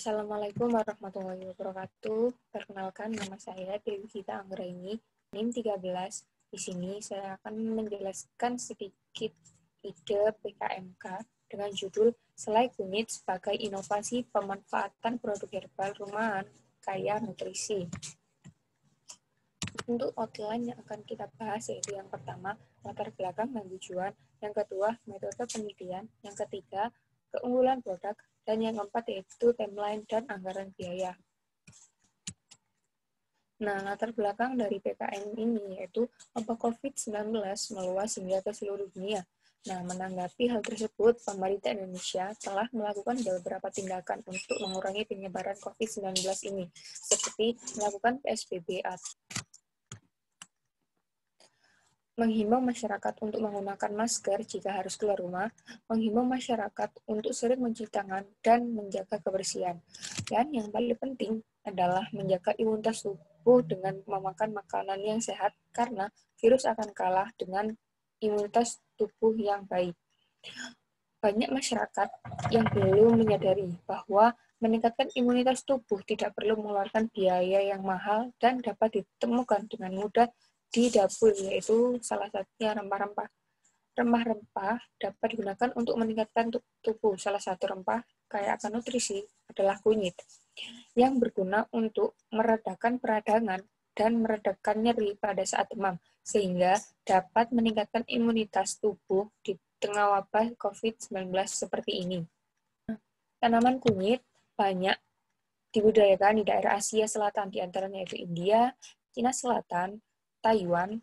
Assalamualaikum warahmatullahi wabarakatuh. Perkenalkan, nama saya Dewi Gita Anggraini, NIM 13. Di sini saya akan menjelaskan sedikit ide PKMK dengan judul Selai Kunyit sebagai Inovasi Pemanfaatan Produk Herbal Rumahan Kaya Nutrisi. Untuk outline yang akan kita bahas yaitu yang pertama, latar belakang dan tujuan, yang kedua, metode penelitian, yang ketiga, keunggulan produk, dan yang keempat yaitu timeline dan anggaran biaya. Nah, latar belakang dari PKM ini yaitu wabah COVID-19 meluas hingga ke seluruh dunia. Nah, menanggapi hal tersebut, pemerintah Indonesia telah melakukan beberapa tindakan untuk mengurangi penyebaran COVID-19 ini, seperti melakukan PSBB, menghimbau masyarakat untuk menggunakan masker jika harus keluar rumah, menghimbau masyarakat untuk sering mencuci tangan dan menjaga kebersihan. Dan yang paling penting adalah menjaga imunitas tubuh dengan memakan makanan yang sehat karena virus akan kalah dengan imunitas tubuh yang baik. Banyak masyarakat yang belum menyadari bahwa meningkatkan imunitas tubuh tidak perlu mengeluarkan biaya yang mahal dan dapat ditemukan dengan mudah di dapur, yaitu salah satunya rempah-rempah. Rempah-rempah dapat digunakan untuk meningkatkan tubuh. Salah satu rempah kaya akan nutrisi adalah kunyit, yang berguna untuk meredakan peradangan dan meredakan nyeri pada saat demam, sehingga dapat meningkatkan imunitas tubuh di tengah wabah COVID-19 seperti ini. Tanaman kunyit banyak dibudidayakan di daerah Asia Selatan, di antaranya yaitu India, Cina Selatan, Taiwan,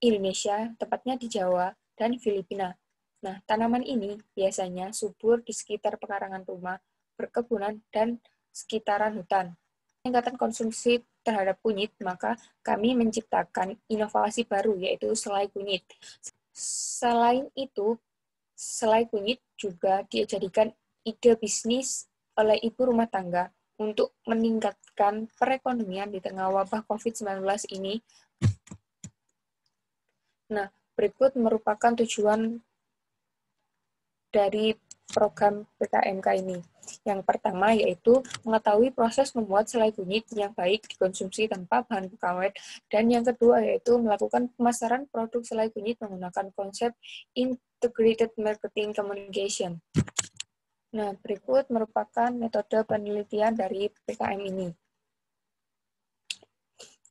Indonesia, tepatnya di Jawa, dan Filipina. Nah, tanaman ini biasanya subur di sekitar pekarangan rumah, perkebunan, dan sekitaran hutan. Peningkatan konsumsi terhadap kunyit, maka kami menciptakan inovasi baru, yaitu selai kunyit. Selain itu, selai kunyit juga dijadikan ide bisnis oleh ibu rumah tangga untuk meningkatkan perekonomian di tengah wabah COVID-19 ini. Nah, berikut merupakan tujuan dari program PKMK ini. Yang pertama yaitu mengetahui proses membuat selai kunyit yang baik dikonsumsi tanpa bahan pengawet, dan yang kedua yaitu melakukan pemasaran produk selai kunyit menggunakan konsep Integrated Marketing Communication. Nah, berikut merupakan metode penelitian dari PKM ini.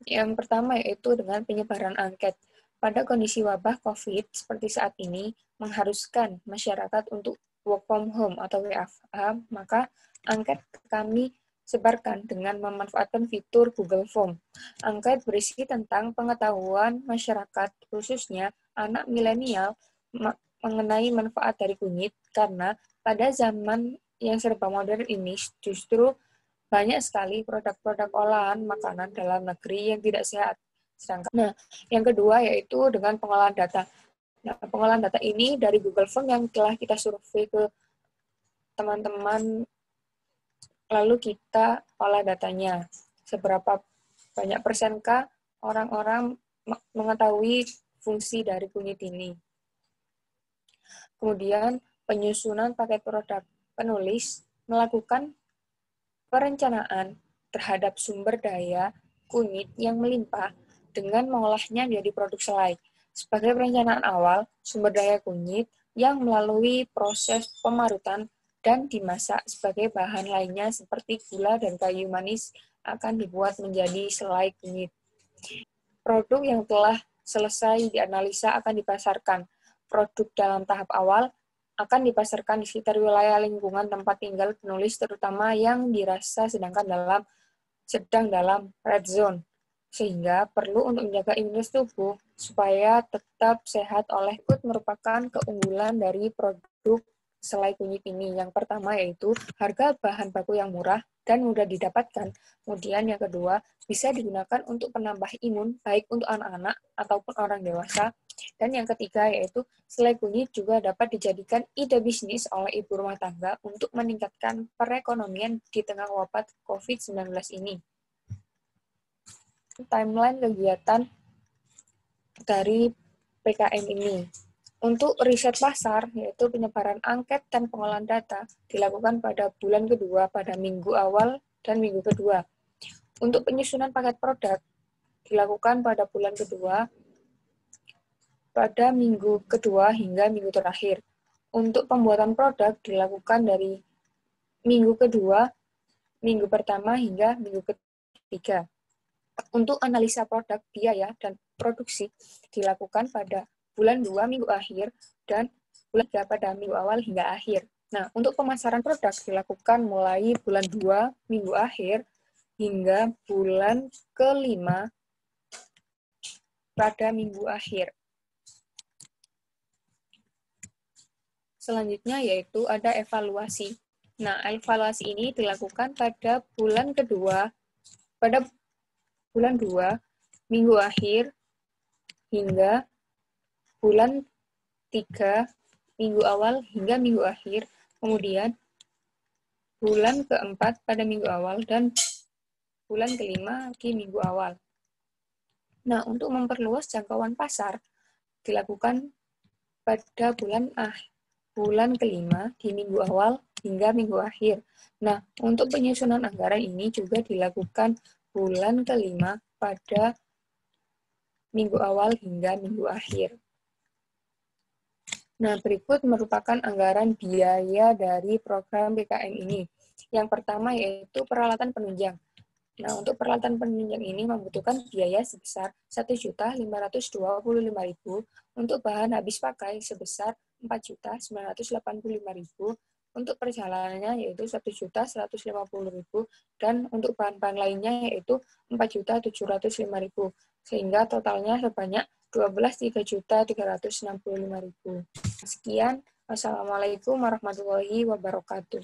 Yang pertama yaitu dengan penyebaran angket. Pada kondisi wabah COVID seperti saat ini, mengharuskan masyarakat untuk work from home atau WFH, maka angket kami sebarkan dengan memanfaatkan fitur Google Form. Angket berisi tentang pengetahuan masyarakat, khususnya anak milenial, mengenai manfaat dari kunyit, karena pada zaman yang serba modern ini justru banyak sekali produk-produk olahan makanan dalam negeri yang tidak sehat. Nah, yang kedua yaitu dengan pengolahan data. Nah, pengolahan data ini dari Google Form yang telah kita survei ke teman-teman, lalu kita olah datanya. Seberapa banyak persenkah orang-orang mengetahui fungsi dari kunyit ini. Kemudian, penyusunan paket produk. Penulis melakukan perencanaan terhadap sumber daya kunyit yang melimpah dengan mengolahnya menjadi produk selai. Sebagai perencanaan awal, sumber daya kunyit yang melalui proses pemarutan dan dimasak sebagai bahan lainnya seperti gula dan kayu manis akan dibuat menjadi selai kunyit. Produk yang telah selesai dianalisa akan dipasarkan. Produk dalam tahap awal akan dipasarkan di sekitar wilayah lingkungan tempat tinggal penulis, terutama yang dirasa sedang dalam red zone, sehingga perlu untuk menjaga imunitas tubuh supaya tetap sehat. Oleh itu merupakan keunggulan dari produk selai kunyit ini. Yang pertama yaitu harga bahan baku yang murah dan mudah didapatkan. Kemudian yang kedua, bisa digunakan untuk penambah imun, baik untuk anak-anak ataupun orang dewasa. Dan yang ketiga yaitu selai kunyit juga dapat dijadikan ide bisnis oleh ibu rumah tangga untuk meningkatkan perekonomian di tengah wabah COVID-19 ini. Timeline kegiatan dari PKM ini. Untuk riset pasar, yaitu penyebaran angket dan pengolahan data, dilakukan pada bulan kedua, pada minggu awal dan minggu kedua. Untuk penyusunan paket produk, dilakukan pada bulan kedua, pada minggu kedua hingga minggu terakhir. Untuk pembuatan produk, dilakukan dari minggu kedua, minggu pertama hingga minggu ketiga. Untuk analisa produk, biaya, dan produksi, dilakukan pada bulan 2 minggu akhir dan bulan 3 pada minggu awal hingga akhir. Nah, untuk pemasaran produk dilakukan mulai bulan 2 minggu akhir hingga bulan ke-5 pada minggu akhir. Selanjutnya yaitu ada evaluasi. Nah, evaluasi ini dilakukan pada bulan kedua, pada bulan 2 minggu akhir hingga bulan 3 minggu awal hingga minggu akhir, kemudian bulan keempat pada minggu awal, dan bulan kelima di minggu awal. Nah, untuk memperluas jangkauan pasar, dilakukan pada bulan kelima di minggu awal hingga minggu akhir. Nah, untuk penyusunan anggaran ini juga dilakukan bulan kelima pada minggu awal hingga minggu akhir. Nah, berikut merupakan anggaran biaya dari program PKM ini. Yang pertama yaitu peralatan penunjang. Nah, untuk peralatan penunjang ini membutuhkan biaya sebesar Rp1.525.000, untuk bahan habis pakai sebesar Rp4.985.000, untuk perjalanannya yaitu Rp1.150.000, dan untuk bahan-bahan lainnya yaitu Rp4.705.000, sehingga totalnya sebanyak Rp12.3.365.000. Sekian, wassalamualaikum warahmatullahi wabarakatuh.